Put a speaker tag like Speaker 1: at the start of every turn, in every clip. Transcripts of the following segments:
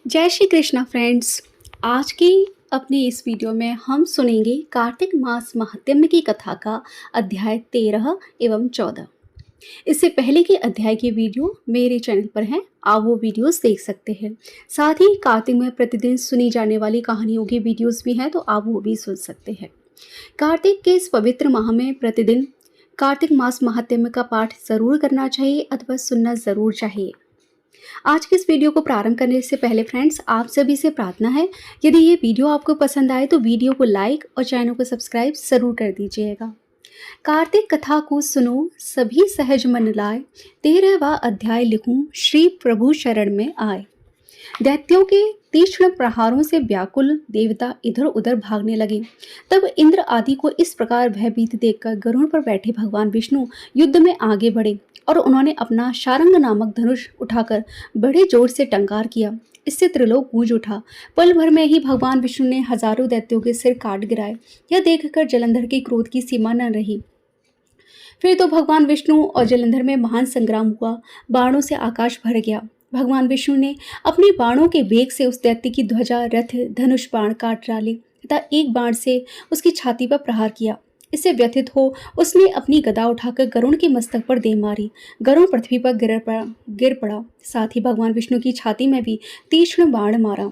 Speaker 1: जय श्री कृष्णा फ्रेंड्स। आज की अपनी इस वीडियो में हम सुनेंगे कार्तिक मास महात्म्य की कथा का अध्याय 13 एवं 14। इससे पहले के अध्याय की वीडियो मेरे चैनल पर हैं, आप वो वीडियोस देख सकते हैं। साथ ही कार्तिक में प्रतिदिन सुनी जाने वाली कहानियों की वीडियोस भी हैं, तो आप वो भी सुन सकते हैं। कार्तिक के इस पवित्र माह में प्रतिदिन कार्तिक मास महात्म्य का पाठ जरूर करना चाहिए अथवा सुनना जरूर चाहिए। आज के इस वीडियो को प्रारंभ करने से पहले फ्रेंड्स, आप सभी से प्रार्थना है, यदि ये वीडियो आपको पसंद आए तो वीडियो को लाइक और चैनल को सब्सक्राइब जरूर कर दीजिएगा। कार्तिक कथा को सुनो सभी सहज मन लाए, 13वां अध्याय लिखूं श्री प्रभु शरण में आए। दैत्यों के तीक्ष्ण प्रहारों से व्याकुल देवता इधर उधर भागने लगे। तब इंद्र आदि को इस प्रकार भयभीत देखकर गरुड़ पर बैठे भगवान विष्णु युद्ध में आगे बढ़े और उन्होंने अपना शारंग नामक धनुष उठाकर बड़े जोर से टंकार किया। इससे त्रिलोक गूंज उठा। पल भर में ही भगवान विष्णु ने हजारों दैत्यों के सिर काट गिराए। यह देखकर जलंधर के क्रोध की सीमा न रही। फिर तो भगवान विष्णु और जलंधर में महान संग्राम हुआ। बाणों से आकाश भर गया। भगवान विष्णु ने अपने बाणों के वेग से उस दैत्य की ध्वजा, रथ, धनुष बाण काट डाले तथा एक बाण से उसकी छाती पर प्रहार किया। इससे व्यथित हो उसने अपनी गदा उठाकर गरुड़ के मस्तक पर दे मारी। गरुड़ पृथ्वी पर गिर पड़ा। साथ ही भगवान विष्णु की छाती में भी तीक्ष्ण बाण मारा।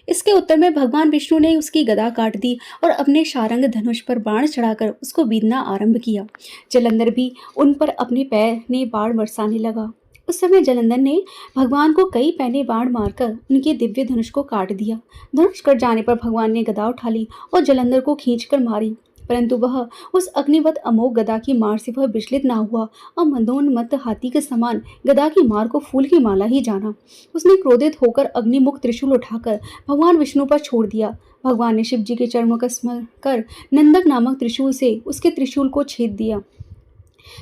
Speaker 1: इसके उत्तर में भगवान विष्णु ने उसकी गदा काट दी और अपने शारंग धनुष पर बाण चढ़ाकर उसको बीधना आरंभ किया। जलंधर भी उन पर अपने पैने बाण बरसाने लगा। उस समय जलंधर ने भगवान को कई पैने बाण मारकर उनके दिव्य धनुष को काट दिया। धनुष कट जाने पर भगवान ने गदा उठा ली और जलंधर को खींचकर मारी, परंतु वह उस अग्निवत अमोघ गदा की मार से वह विचलित ना हुआ और मंदोन्मत्त हाथी के समान गदा की मार को फूल की माला ही जाना। उसने क्रोधित होकर अग्निमुख त्रिशूल उठाकर भगवान विष्णु पर छोड़ दिया। भगवान ने शिव जी के चरणों का स्मरण कर नंदक नामक त्रिशूल से उसके त्रिशूल को छेद दिया।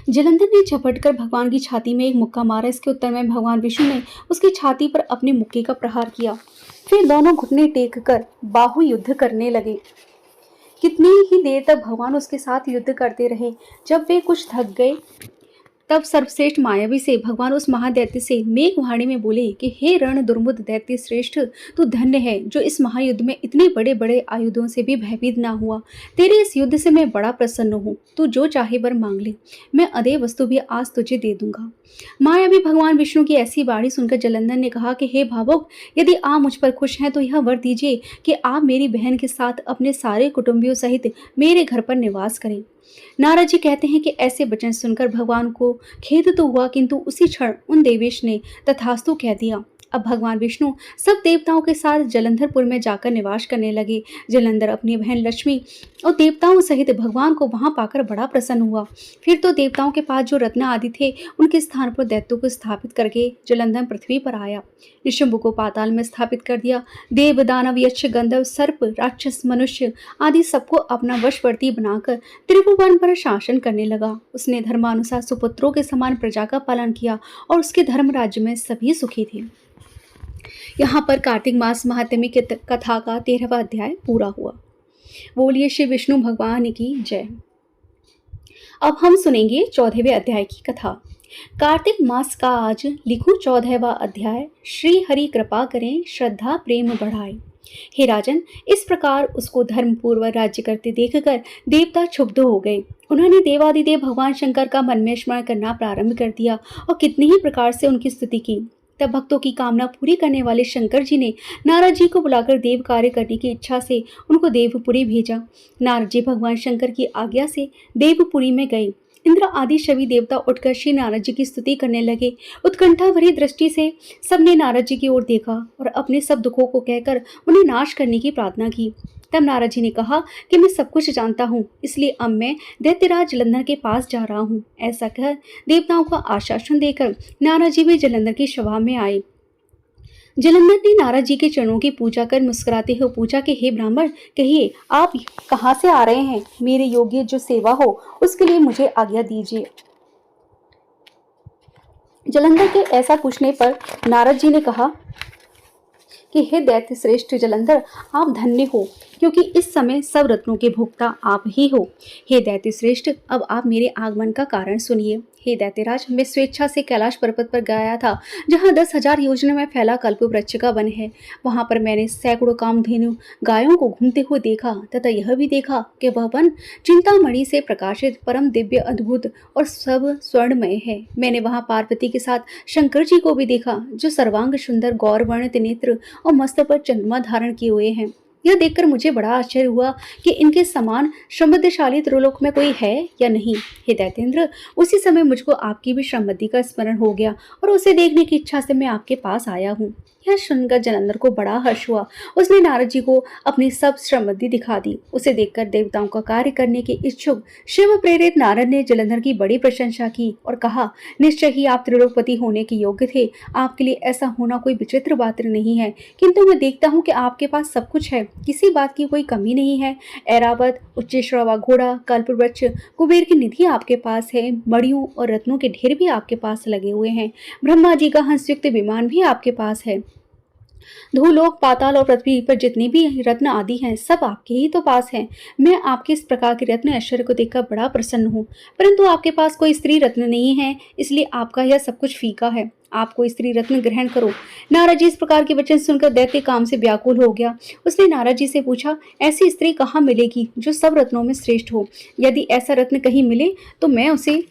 Speaker 1: जलंधर ने झपटकर भगवान की छाती में एक मुक्का मारा। इसके उत्तर में भगवान विष्णु ने उसकी छाती पर अपने मुक्के का प्रहार किया। फिर दोनों घुटने टेक कर बाहु युद्ध करने लगे। कितनी ही देर तक भगवान उसके साथ युद्ध करते रहे। जब वे कुछ थक गए तब सर्वश्रेष्ठ मायावी से भगवान उस महादैत्य से मेघवाणी में बोले कि हे रण दुर्मुद दैत्य श्रेष्ठ, तू धन्य है जो इस महायुद्ध में इतने बड़े बड़े आयुधों से भी भयभीत ना हुआ। तेरे इस युद्ध से मैं बड़ा प्रसन्न हूँ। तू जो चाहे वर मांग ले, मैं अदय वस्तु भी आज तुझे दे दूंगा। मायावी भगवान विष्णु की ऐसी वाणी सुनकर जलंधर ने कहा कि हे भावुक, यदि आप मुझ पर खुश हैं तो यह वर दीजिए कि आप मेरी बहन के साथ अपने सारे कुटुंबियों सहित मेरे घर पर निवास करें। नारद जी कहते हैं कि ऐसे वचन सुनकर भगवान को खेद तो हुआ, किंतु उसी क्षण उन देवेश ने तथास्तु कह दिया। अब भगवान विष्णु सब देवताओं के साथ जलंधरपुर में जाकर निवास करने लगे। जलंधर अपनी बहन लक्ष्मी और देवताओं सहित भगवान को वहां पाकर बड़ा प्रसन्न हुआ। फिर तो देवताओं के पास जो रत्न आदि थे उनके स्थान पर दैत्यों को स्थापित करके जलंधर पृथ्वी पर आया। निशुंभ को पाताल में स्थापित कर दिया। देव, दानव, यक्ष, गंधर्व, सर्प, राक्षस, मनुष्य आदि सबको अपना वशवर्ती बनाकर त्रिभुवन पर शासन करने लगा। उसने धर्मानुसार सुपुत्रों के समान प्रजा का पालन किया और उसके धर्म राज्य में सभी सुखी थे। यहाँ पर कार्तिक मास महात्म्य की कथा का 13वां अध्याय पूरा हुआ। बोलिए श्री विष्णु भगवान की जय। अब हम सुनेंगे 14वें अध्याय की कथा। कार्तिक मास का आज लिखूं 14वां अध्याय। श्री हरि कृपा करें, श्रद्धा प्रेम बढ़ाए। हे राजन, इस प्रकार उसको धर्मपूर्वक राज्य करते देखकर देवता क्षुब्ध हो गए। उन्होंने देवादिदेव भगवान शंकर का मन में स्मरण करना प्रारंभ कर दिया और कितनी ही प्रकार से उनकी स्तुति की। तब भक्तों की कामना पूरी करने वाले शंकर जी ने नारद जी को बुलाकर देव कार्य करने की इच्छा से उनको देवपुरी भेजा। नारद जी भगवान शंकर की आज्ञा से देवपुरी में गए। इंद्र आदि सभी देवता उठकर श्री नारद जी की स्तुति करने लगे। उत्कंठा भरी दृष्टि से सबने नारद जी की ओर देखा और अपने सब दुखों को कहकर उन्हें नाश करने की प्रार्थना की। तब नारद जी ने कहा कि मैं सब कुछ जानता हूँ, इसलिए अब मैं दैत्यराज जलंधर के पास जा रहा हूँ। ऐसा कह देवताओं को आश्वासन देकर नारद जी भी जलंधर की सभा में आए। जलंधर ने नारद जी के चरणों की पूजा कर मुस्कुराते हुए पूछा कि हे ब्राह्मण, कहिए आप कहाँ से आ रहे हैं? मेरे योग्य जो सेवा हो उसके लिए मुझे आज्ञा दीजिए। जलंधर के ऐसा पूछने पर नारद जी ने कहा कि हे दैत्य श्रेष्ठ जलंधर, आप धन्य हो क्योंकि इस समय सब रत्नों के भोक्ता आप ही हो। हे दैत्य श्रेष्ठ, अब आप मेरे आगमन का कारण सुनिए। हे दैत्यराज, मैं स्वेच्छा से कैलाश पर्वत पर गया था, जहाँ 10,000 योजनों में फैला कल्प वृक्ष का वन है। वहां पर मैंने सैकड़ों कामधेनु गायों को घूमते हुए देखा तथा यह भी देखा कि वह वन चिंतामणि से प्रकाशित परम दिव्य अद्भुत और सब स्वर्णमय है। मैंने वहां पार्वती के साथ शंकर जी को भी देखा, जो सर्वांग सुंदर गौरवर्ण नेत्र और मस्तक पर चंद्रमा धारण किए हुए हैं। यह देखकर मुझे बड़ा आश्चर्य हुआ कि इनके समान समृद्धशाली त्रिलोक में कोई है या नहीं। हे दैतेंद्र, उसी समय मुझको आपकी भी समृद्धि का स्मरण हो गया और उसे देखने की इच्छा से मैं आपके पास आया हूँ। यह सुनकर जलंधर को बड़ा हर्ष हुआ। उसने नारद जी को अपनी सब समृद्धि दिखा दी। उसे देखकर देवताओं का कार्य करने के इच्छुक शिव प्रेरित नारद ने जलंधर की बड़ी प्रशंसा की और कहा, निश्चय ही आप त्रिलोकपति होने के योग्य थे। आपके लिए ऐसा होना कोई विचित्र बात नहीं है, किंतु मैं देखता हूँ कि आपके पास सब कुछ है, किसी बात की कोई कमी नहीं है। ऐरावत, उच्चश्रवा घोड़ा, कल्पवृक्ष, कुबेर की निधि आपके पास है। मणियों और रत्नों के ढेर भी आपके पास लगे हुए हैं। ब्रह्मा जी का हंसयुक्त विमान भी आपके पास है। धूलोक, पाताल और पृथ्वी पर जितने भी रत्न आदि हैं, सब आपके ही तो पास हैं। मैं आपके इस प्रकार के रत्न ऐश्वर्य को देखकर बड़ा प्रसन्न हूँ, परंतु आपके पास कोई स्त्री रत्न नहीं है, इसलिए आपका यह सब कुछ फीका है। आप कोई स्त्री रत्न ग्रहण करो। नारद जी इस प्रकार के वचन सुनकर दैत्य काम से व्याकुल हो गया। उसने नारद जी से पूछा, ऐसी स्त्री कहाँ मिलेगी जो सब रत्नों में श्रेष्ठ हो? यदि ऐसा रत्न कहीं मिले तो मैं उसे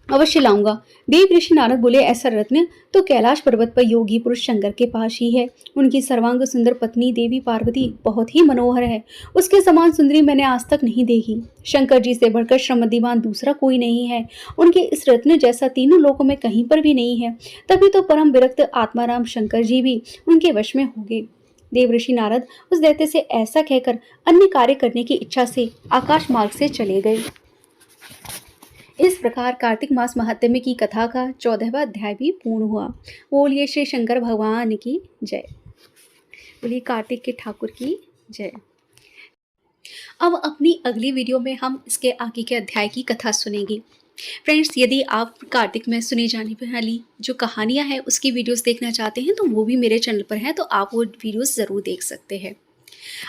Speaker 1: अवश्य लाऊंगा। देव ऋषि नारद बोले, ऐसा रत्न तो कैलाश पर्वत पर योगी पुरुष शंकर के पास ही है। उनकी सर्वांग सुंदर पत्नी देवी पार्वती बहुत ही मनोहर है। उसके समान सुंदरी मैंने आज तक नहीं देखी। शंकर जी से बढ़कर श्रमदिवान दूसरा कोई नहीं है। उनके इस रत्न जैसा तीनों लोकों में कहीं पर भी नहीं है। तभी तो परम विरक्त आत्माराम शंकर जी भी उनके वश में हो गए। देव ऋषि नारद उस दैत्य से ऐसा कहकर अन्य कार्य करने की इच्छा से आकाश मार्ग से चले गए। इस प्रकार कार्तिक मास महात्म्य की कथा का 14वां अध्याय भी पूर्ण हुआ। बोलिए श्री शंकर भगवान की जय। बोलिए कार्तिक के ठाकुर की जय। अब अपनी अगली वीडियो में हम इसके आगे के अध्याय की कथा सुनेंगे। फ्रेंड्स, यदि आप कार्तिक में सुनी जाने वाली जो कहानियाँ हैं उसकी वीडियोस देखना चाहते हैं तो वो भी मेरे चैनल पर हैं, तो आप वो वीडियोस ज़रूर देख सकते हैं।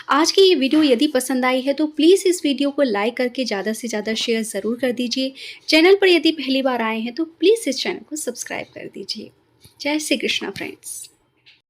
Speaker 1: आज की ये वीडियो यदि पसंद आई है तो प्लीज़ इस वीडियो को लाइक करके ज़्यादा से ज़्यादा शेयर ज़रूर कर दीजिए। चैनल पर यदि पहली बार आए हैं तो प्लीज़ इस चैनल को सब्सक्राइब कर दीजिए। जय श्री कृष्णा फ्रेंड्स।